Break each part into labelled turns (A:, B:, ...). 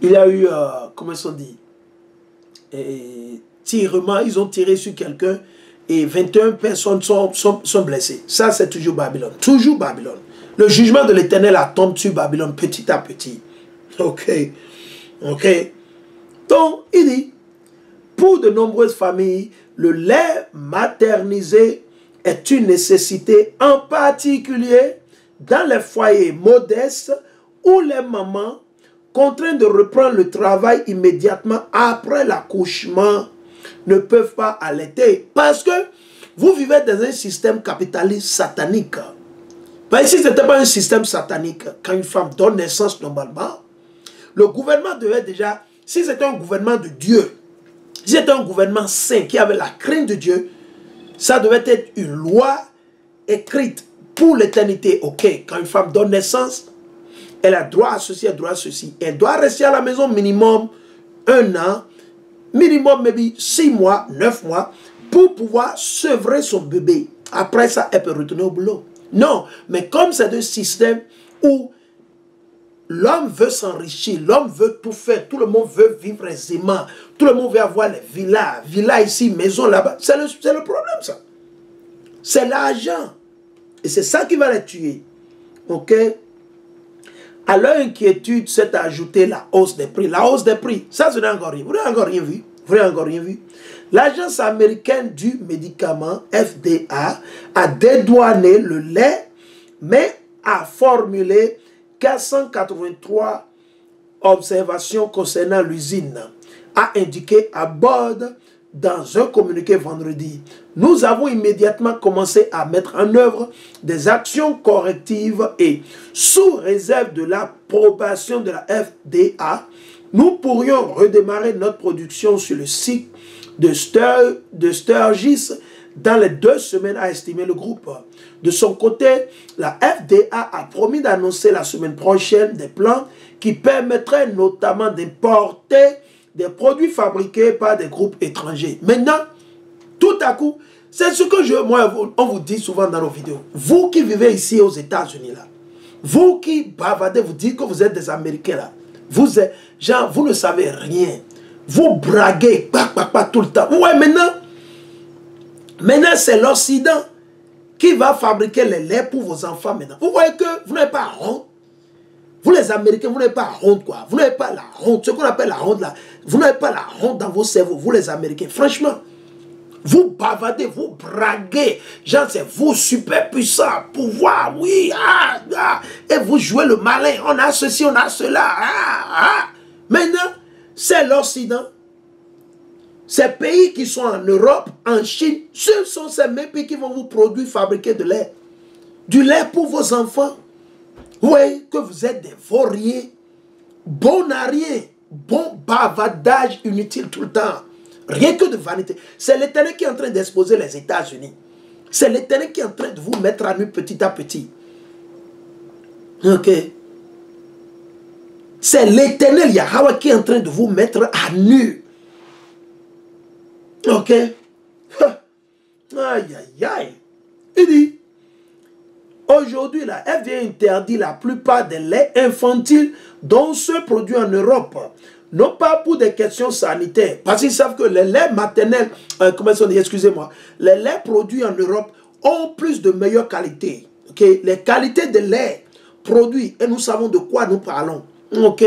A: il y a eu, comment ils ont dit, tirement, ils ont tiré sur quelqu'un et 21 personnes sont blessées. Ça, c'est toujours Babylone. Toujours Babylone. Le jugement de l'Éternel tombe sur Babylone petit à petit. Ok. Ok. Donc, il dit, pour de nombreuses familles, le lait maternisé est une nécessité, en particulier dans les foyers modestes où les mamans, contraintes de reprendre le travail immédiatement après l'accouchement, ne peuvent pas allaiter. Parce que vous vivez dans un système capitaliste satanique. Ben, si ce n'était pas un système satanique, quand une femme donne naissance normalement, le gouvernement devait déjà, si c'était un gouvernement de Dieu, si c'était un gouvernement saint qui avait la crainte de Dieu, ça devait être une loi écrite pour l'éternité. Ok, quand une femme donne naissance, elle a droit à ceci, elle a droit à ceci. Elle doit rester à la maison minimum 1 an, minimum maybe 6 mois, 9 mois, pour pouvoir sevrer son bébé. Après ça, elle peut retourner au boulot. Non, mais comme c'est un système où l'homme veut s'enrichir, l'homme veut tout faire, tout le monde veut vivre aisément, tout le monde veut avoir les villas, villas ici, maison là-bas. C'est le problème, ça. C'est l'argent. Et c'est ça qui va les tuer. Ok? À leur inquiétude s'est ajoutée la hausse des prix. La hausse des prix, ça, c'est encore rien. Vous n'avez encore rien vu. Vous n'avez encore rien vu. L'agence américaine du médicament, FDA, a dédouané le lait, mais a formulé 483 observations concernant l'usine, a indiqué à Bode dans un communiqué vendredi. Nous avons immédiatement commencé à mettre en œuvre des actions correctives et, sous réserve de l'approbation de la FDA, nous pourrions redémarrer notre production sur le site de Sturgis dans les 2 semaines, a estimé le groupe. De son côté, la FDA a promis d'annoncer la semaine prochaine des plans qui permettraient notamment d'importer des produits fabriqués par des groupes étrangers. Maintenant, tout à coup, c'est ce que on vous dit souvent dans nos vidéos. Vous qui vivez ici aux États-Unis, là, vous qui bavardez, vous dites que vous êtes des Américains, là, vous ne savez rien. Vous braguez, tout le temps. Ouais, maintenant c'est l'Occident qui va fabriquer les laits pour vos enfants maintenant. Vous voyez que vous n'avez pas honte. Vous les Américains, vous n'avez pas honte, quoi. Vous n'avez pas la honte. Ce qu'on appelle la honte, là. Vous n'avez pas la honte dans vos cerveaux, vous les Américains. Franchement, vous bavardez, vous braguez. Genre, c'est vous super puissant, pouvoir, oui. Et vous jouez le malin. On a ceci, on a cela. Maintenant, c'est l'Occident. Ces pays qui sont en Europe, en Chine, ce sont ces mêmes pays qui vont vous produire, fabriquer de lait. Du lait pour vos enfants. Oui, que vous êtes des vauriens, bon à rien, bon bavardage inutile tout le temps. Rien que de vanité. C'est l'Éternel qui est en train d'exposer les États-Unis. C'est l'Éternel qui est en train de vous mettre à nu petit à petit. Ok. C'est l'Éternel Yahweh qui est en train de vous mettre à nu. Ok. Aïe, aïe, aïe. Il dit, aujourd'hui, la FDA interdit la plupart des laits infantiles dont ceux produits en Europe. Non pas pour des questions sanitaires, parce qu'ils savent que les laits maternels, excusez-moi, les laits produits en Europe ont plus de meilleure qualité. Okay? Les qualités de lait produits, et nous savons de quoi nous parlons. Ok.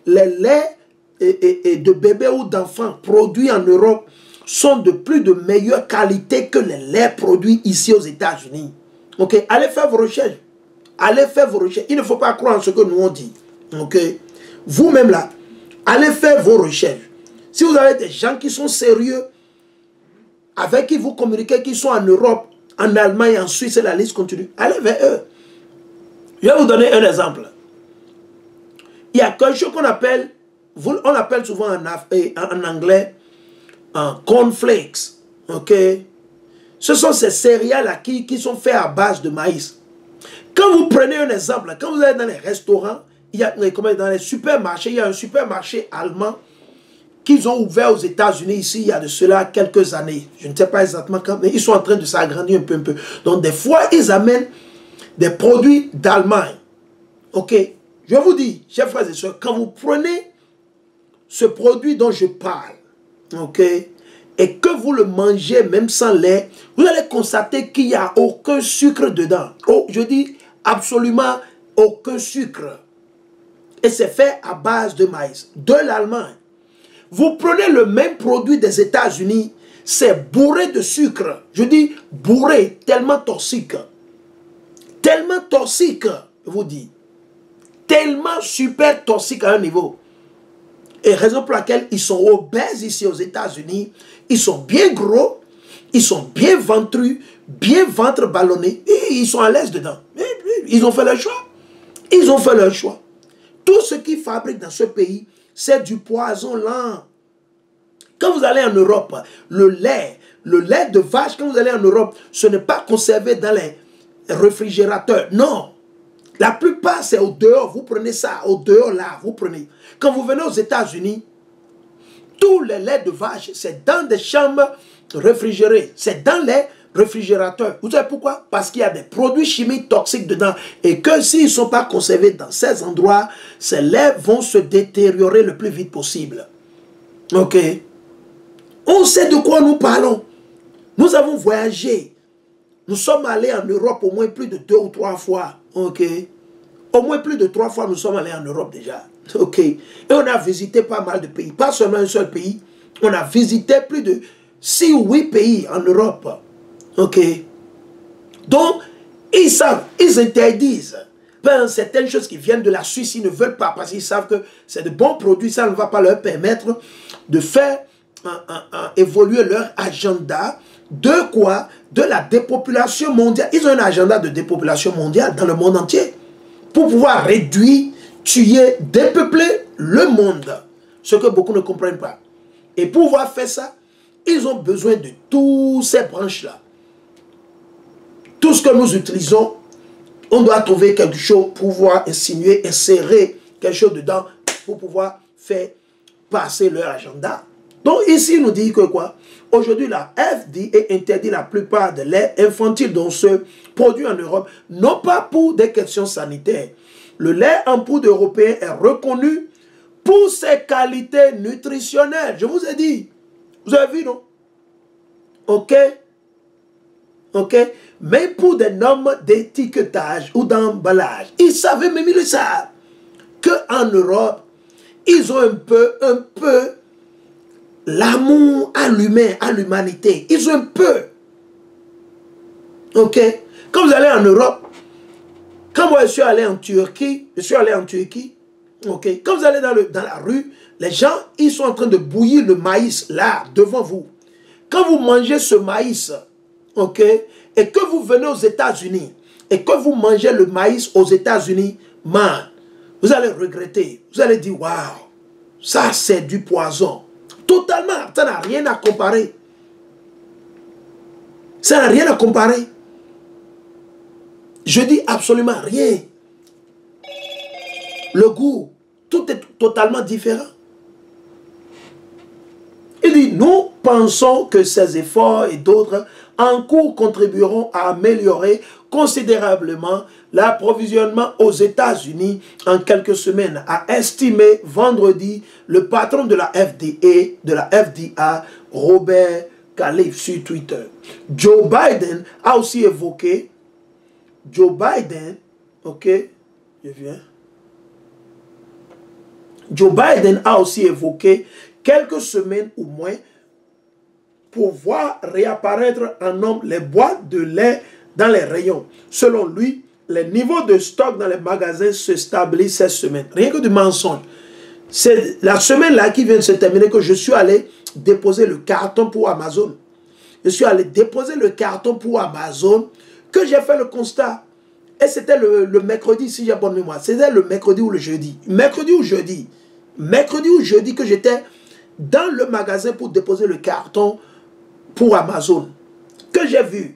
A: Les laits de bébés ou d'enfants produits en Europe sont de plus de meilleure qualité que les laits produits ici aux États-Unis. Ok, allez faire vos recherches. Allez faire vos recherches. Il ne faut pas croire en ce que nous on dit. Ok. Vous-même là, allez faire vos recherches. Si vous avez des gens qui sont sérieux, avec qui vous communiquez, qui sont en Europe, en Allemagne, en Suisse, et la liste continue, allez vers eux. Je vais vous donner un exemple. Il y a quelque chose qu'on appelle, on appelle souvent en anglais, cornflakes. Ok. Ce sont ces céréales qui sont faits à base de maïs. Quand vous prenez un exemple, quand vous allez dans les restaurants, il y a, dans les supermarchés, il y a un supermarché allemand qu'ils ont ouvert aux États-Unis ici, il y a de cela quelques années. Je ne sais pas exactement quand, mais ils sont en train de s'agrandir un peu, Donc des fois, ils amènent des produits d'Allemagne. Ok. Je vous dis, chers frères et sœurs, quand vous prenez ce produit dont je parle, ok, et que vous le mangez même sans lait, vous allez constater qu'il n'y a aucun sucre dedans. Oh, je dis absolument aucun sucre. Et c'est fait à base de maïs, de l'Allemagne. Vous prenez le même produit des États-Unis, c'est bourré de sucre. Je dis bourré, tellement toxique. Tellement toxique, je vous dis. Tellement super toxique à un niveau. Et raison pour laquelle ils sont obèses ici aux États-Unis. Ils sont bien gros, ils sont bien ventrus, bien ventre ballonné. Et ils sont à l'aise dedans. Ils ont fait leur choix. Ils ont fait leur choix. Tout ce qu'ils fabriquent dans ce pays, c'est du poison lent. Quand vous allez en Europe, le lait de vache, quand vous allez en Europe, ce n'est pas conservé dans les réfrigérateurs. Non. La plupart, c'est au dehors. Vous prenez ça, au dehors là, vous prenez. Quand vous venez aux États-Unis, tous les laits de vache, c'est dans des chambres réfrigérées. C'est dans les réfrigérateurs. Vous savez pourquoi? Parce qu'il y a des produits chimiques toxiques dedans. Et que s'ils ne sont pas conservés dans ces endroits, ces laits vont se détériorer le plus vite possible. Ok? On sait de quoi nous parlons. Nous avons voyagé. Nous sommes allés en Europe au moins plus de 2 ou 3 fois. Ok? Au moins plus de 3 fois, nous sommes allés en Europe déjà. Ok? Et on a visité pas mal de pays. Pas seulement un seul pays. On a visité plus de 6 ou 8 pays en Europe. Ok? Donc, ils savent, ils interdisent. Ben, certaines choses qui viennent de la Suisse, ils ne veulent pas parce qu'ils savent que c'est de bons produits. Ça ne va pas leur permettre de faire évoluer leur agenda. De quoi? De la dépopulation mondiale. Ils ont un agenda de dépopulation mondiale dans le monde entier. Pour pouvoir réduire, tuer, dépeupler le monde. Ce que beaucoup ne comprennent pas. Et pour pouvoir faire ça, ils ont besoin de toutes ces branches-là. Tout ce que nous utilisons, on doit trouver quelque chose pour pouvoir insinuer, insérer quelque chose dedans pour pouvoir faire passer leur agenda. Donc ici, il nous dit que quoi? Aujourd'hui, la FDA interdit la plupart des laits infantiles dont se produit en Europe, non pas pour des questions sanitaires. Le lait en poudre européen est reconnu pour ses qualités nutritionnelles. Je vous ai dit. Vous avez vu, non? Ok? Ok? Mais pour des normes d'étiquetage ou d'emballage, ils savaient, même ils le savent, qu'en Europe, ils ont un peu l'amour à l'humain, à l'humanité. Ils ont un peu. Ok? Quand vous allez en Europe, quand moi je suis allé en Turquie, ok? Quand vous allez dans la rue, les gens, ils sont en train de bouillir le maïs là, devant vous. Quand vous mangez ce maïs, ok? Et que vous venez aux États-Unis, et que vous mangez le maïs aux États-Unis, man, vous allez regretter. Vous allez dire, waouh, ça c'est du poison. Totalement, ça n'a rien à comparer. Ça n'a rien à comparer. Je dis absolument rien. Le goût, tout est totalement différent. Il dit, nous pensons que ces efforts et d'autres en cours contribueront à améliorer considérablement l'approvisionnement aux États-Unis en quelques semaines, a estimé vendredi le patron de la FDA, Robert Califf, sur Twitter. Joe Biden a aussi évoqué, Joe Biden a aussi évoqué quelques semaines ou moins pour voir réapparaître en nombre les boîtes de lait dans les rayons. Selon lui, les niveaux de stock dans les magasins se stabilisent cette semaine. Rien que du mensonge. C'est la semaine là qui vient de se terminer que je suis allé déposer le carton pour Amazon. Je suis allé déposer le carton pour Amazon, que j'ai fait le constat. Et c'était le mercredi, si j'ai bonne mémoire. C'était le mercredi ou le jeudi. Mercredi ou jeudi que j'étais dans le magasin pour déposer le carton pour Amazon. Que j'ai vu.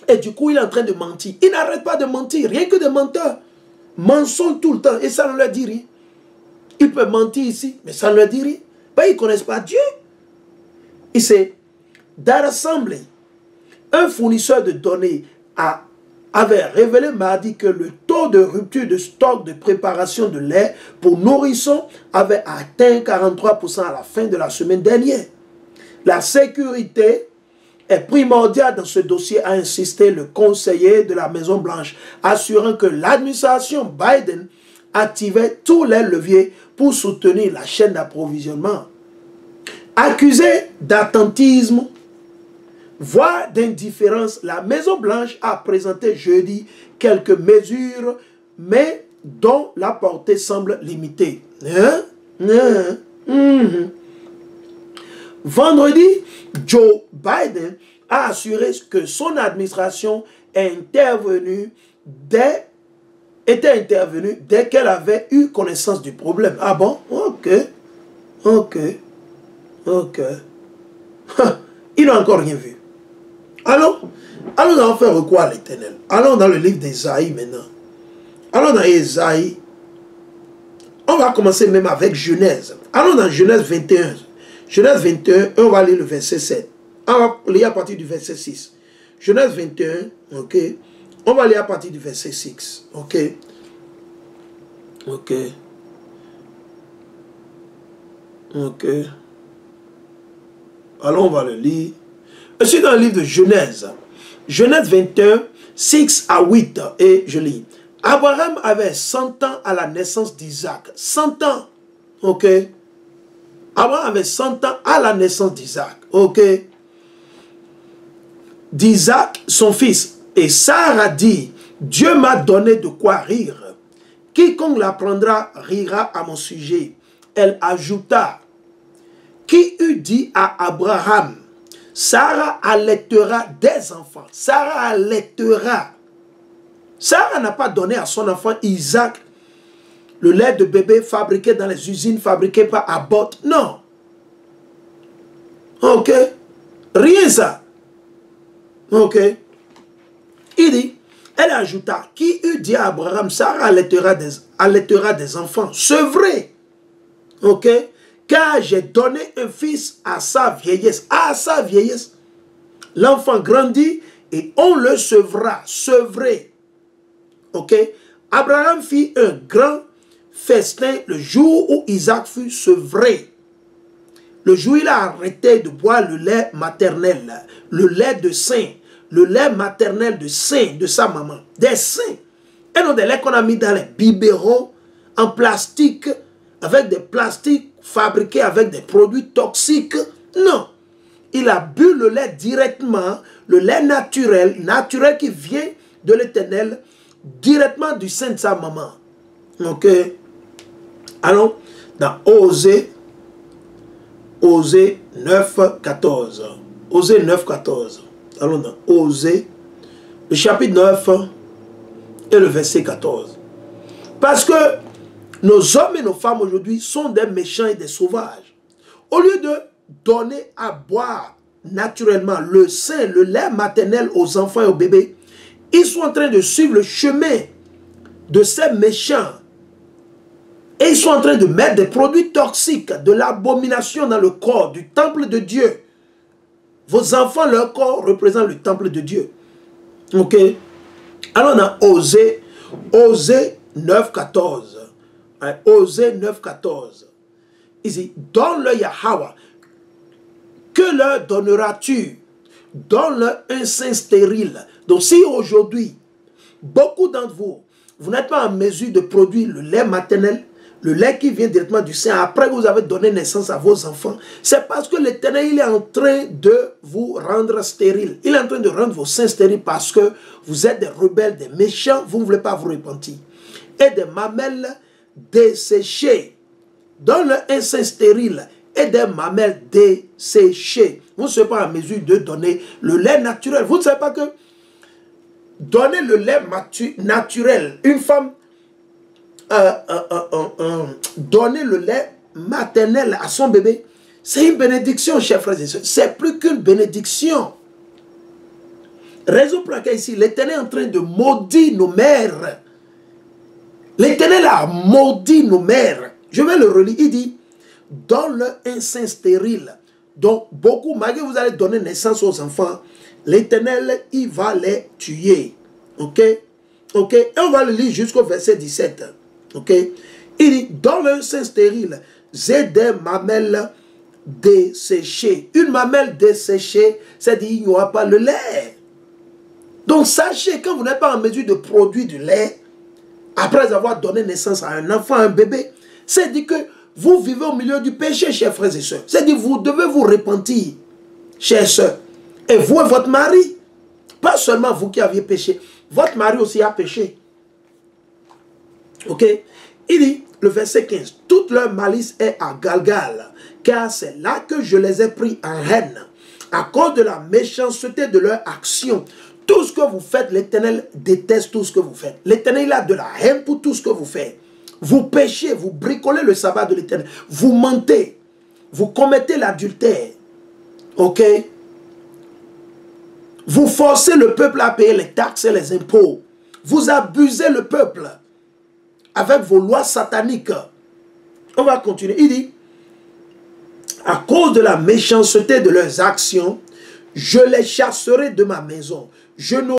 A: Et du coup, il est en train de mentir. Il n'arrête pas de mentir. Rien que de menteur. Mensonge tout le temps. Et ça ne leur dit rien. Il peut mentir ici, mais ça ne leur dit rien. Ben, ils ne connaissent pas Dieu. Il sait, Data un fournisseur de données avait révélé mardi que le taux taux de rupture de stock de préparation de lait pour nourrissons avait atteint 43% à la fin de la semaine dernière. La sécurité est primordiale dans ce dossier, a insisté le conseiller de la Maison-Blanche, assurant que l'administration Biden activait tous les leviers pour soutenir la chaîne d'approvisionnement. Accusée d'attentisme, voire d'indifférence, la Maison-Blanche a présenté jeudi quelques mesures, mais dont la portée semble limitée. Vendredi, Joe Biden a assuré que son administration était intervenue dès qu'elle avait eu connaissance du problème. Ah bon? Ok. Il n'a encore rien vu. Alors, allons en faire recours à l'Éternel. Allons dans le livre d'Ésaïe maintenant. Allons dans Ésaïe. On va commencer même avec Genèse. Allons dans Genèse 21. Genèse 21, on va lire le verset 7. On va lire à partir du verset 6. Genèse 21, ok. On va lire à partir du verset 6. Ok. Alors on va le lire. Je suis dans le livre de Genèse. Genèse 21, 6 à 8. Et je lis. Abraham avait 100 ans à la naissance d'Isaac. 100 ans. Ok. Abraham avait 100 ans à la naissance d'Isaac. Ok. D'Isaac, son fils. Et Sarah dit, Dieu m'a donné de quoi rire. Quiconque l'apprendra rira à mon sujet. Elle ajouta, qui eût dit à Abraham, Sarah allaitera des enfants. Sarah allaitera. Sarah n'a pas donné à son enfant Isaac le lait de bébé fabriqué dans les usines, fabriqué par Abbott. Non. Ok. Rien ça. Ok. Il dit, elle ajouta, qui eût dit à Abraham, Sarah allaitera des enfants. C'est vrai. Ok. Car j'ai donné un fils à sa vieillesse. À sa vieillesse. L'enfant grandit et on le sevra. Sevrer. Ok. Abraham fit un grand festin le jour où Isaac fut sevré. Le jour où il a arrêté de boire le lait maternel, le lait de sein, le lait maternel de sein de sa maman, des seins, et non des laits qu'on a mis dans les biberons en plastique, avec des plastiques fabriqués avec des produits toxiques. Non, il a bu le lait directement, le lait naturel qui vient de l'Éternel, directement du sein de sa maman. Ok. Allons dans Osée 9, 14. Osée 9, 14. Allons dans Osée, le chapitre 9 et le verset 14. Parce que nos hommes et nos femmes aujourd'hui sont des méchants et des sauvages. Au lieu de donner à boire naturellement le sein, le lait maternel aux enfants et aux bébés, ils sont en train de suivre le chemin de ces méchants. Et ils sont en train de mettre des produits toxiques, de l'abomination dans le corps du temple de Dieu. Vos enfants, leur corps représente le temple de Dieu. Ok. Alors on a Osée 9, 14. Osée 9, 14. Il dit, donne-le Yahweh. Que leur donneras-tu? Donne-leur un sein stérile. Donc si aujourd'hui, beaucoup d'entre vous, vous n'êtes pas en mesure de produire le lait maternel, le lait qui vient directement du sein, après que vous avez donné naissance à vos enfants, c'est parce que l'Éternel, il est en train de vous rendre stérile. Il est en train de rendre vos seins stériles parce que vous êtes des rebelles, des méchants, vous ne voulez pas vous repentir. Et des mamelles desséchées. Donne-leur un sein stérile et des mamelles desséchées. Vous ne serez pas en mesure de donner le lait naturel. Vous ne savez pas que donner le lait naturel, une femme donner le lait maternel à son bébé, c'est une bénédiction, chers frères et sœurs. C'est plus qu'une bénédiction. Raison pour laquelle ici, l'Éternel est en train de maudire nos mères. L'Éternel a maudit nos mères. Je vais le relire. Il dit, donne-leur un sein stérile. Donc, beaucoup, malgré que vous allez donner naissance aux enfants, l'Éternel, il va les tuer. Ok? Ok, et on va le lire jusqu'au verset 17. Ok, il dit, dans le sein stérile, j'ai des mamelles desséchées. Une mamelle desséchée, c'est-à-dire il n'y aura pas le lait. Donc sachez, quand vous n'êtes pas en mesure de produire du lait, après avoir donné naissance à un enfant, à un bébé, c'est-à-dire que vous vivez au milieu du péché, chers frères et sœurs. C'est-à-dire que vous devez vous repentir, chers sœurs. Et vous et votre mari, pas seulement vous qui aviez péché, votre mari aussi a péché. Ok? Il dit, le verset 15, toute leur malice est à Galgal, car c'est là que je les ai pris en haine, à cause de la méchanceté de leur action. Tout ce que vous faites, l'Éternel déteste tout ce que vous faites. L'Éternel a de la haine pour tout ce que vous faites. Vous péchez, vous bricolez le sabbat de l'Éternel. Vous mentez, vous commettez l'adultère. Ok? Vous forcez le peuple à payer les taxes et les impôts. Vous abusez le peuple avec vos lois sataniques. On va continuer. Il dit, à cause de la méchanceté de leurs actions, je les chasserai de ma maison. Je n'aurai